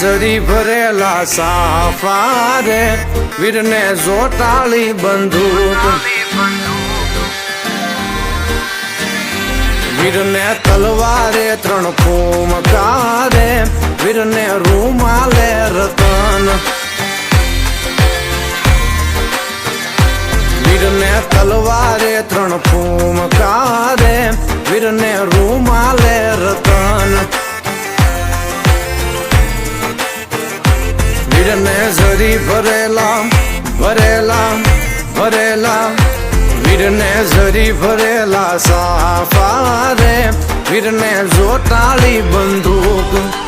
ઝરી ભરેલા સાફા રે વીરને જોટાળી બંદૂક વીરને તલવારે 3 ફૂમકા રે વીરને રૂમાલે રતન વીરને તલવારે 3 ફૂમકા રે વીરને રૂમાલે રતન વીરને ઝરી ભરેલા ભરેલા ભરેલા વીરને ઝરી ભરેલા સાફા રે વીરને જોટાળી બંદૂક